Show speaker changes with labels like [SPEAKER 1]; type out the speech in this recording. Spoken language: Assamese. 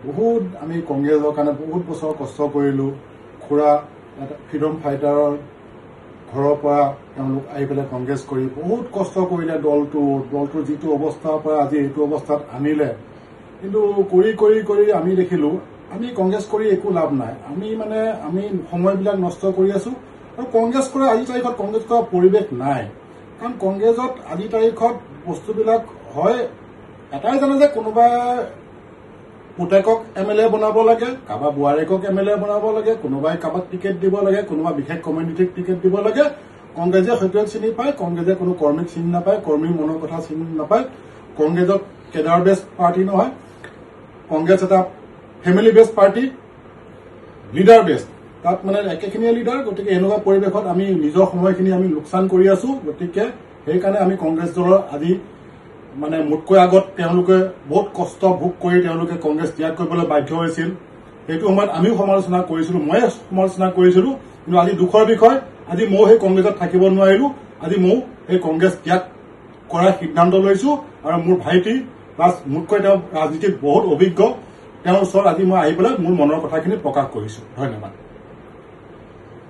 [SPEAKER 1] বহুত আমি কংগ্ৰেছৰ কাৰণে বহুত বছৰ কষ্ট কৰিলোঁ। খুৰা ফ্ৰীডম ফাইটাৰৰ ঘৰৰ পৰা তেওঁলোক আহি পেলাই কংগ্ৰেছ কৰি বহুত কষ্ট কৰিলে। দলটোৰ যিটো অৱস্থাৰ পৰা আজি এইটো অৱস্থাত আনিলে। কিন্তু কৰি আমি দেখিলোঁ আমি কংগ্ৰেছ কৰি একো লাভ নাই। আমি সময়বিলাক নষ্ট কৰি আছোঁ। আৰু কংগ্ৰেছ কৰা আজিৰ তাৰিখত কংগ্ৰেছ কৰা পৰিৱেশ নাই। কাৰণ কংগ্ৰেছত আজিৰ তাৰিখত বস্তুবিলাক হয় এটাই জানে যে কোনোবাই পুতেকক MLA বনাব লাগে, কাৰোবাৰ বোৱাৰীকক MLA বনাব লাগে, কোনোবাই কাৰোবাক টিকেট দিব লাগে, কোনোবা বিশেষ কমিউনিটিক টিকেট দিব লাগে। কংগ্ৰেছে সেইটোৱে চিনি পায়। কংগ্ৰেছে কোনো কৰ্মীক চিনি নাপায়, কৰ্মীৰ মনৰ কথা চিনি নাপায়। কংগ্ৰেছক কেডাৰ বেছ পাৰ্টি নহয়, কংগ্ৰেছ এটা ফেমিলি বেছ পাৰ্টি, লিডাৰ বেছ। তাত একেখিনিয়ে লিডাৰ। গতিকে এনেকুৱা পৰিৱেশত আমি নিজৰ সময়খিনি আমি লোকচান কৰি আছো। গতিকে সেইকাৰণে আমি কংগ্ৰেছ দলৰ আজি মোতকৈ আগত তেওঁলোকে বহুত কষ্ট ভোগ কৰি তেওঁলোকে কংগ্ৰেছ ত্যাগ কৰিবলৈ বাধ্য হৈছিল। সেইটো সময়ত আমিও সমালোচনা কৰিছিলোঁ, ময়ে সমালোচনা কৰিছিলোঁ। কিন্তু আজি দুখৰ বিষয়, আজি ময়ো সেই কংগ্ৰেছত থাকিব নোৱাৰিলোঁ। আজি ময়ো সেই কংগ্ৰেছ ত্যাগ কৰাৰ সিদ্ধান্ত লৈছোঁ। আৰু মোৰ ভাইটি প্লাছ মোতকৈ তেওঁ ৰাজনীতিত বহুত অভিজ্ঞ, তেওঁৰ ওচৰত আজি মই আহি পেলাই মোৰ মনৰ কথাখিনি প্ৰকাশ কৰিছোঁ। ধন্যবাদ।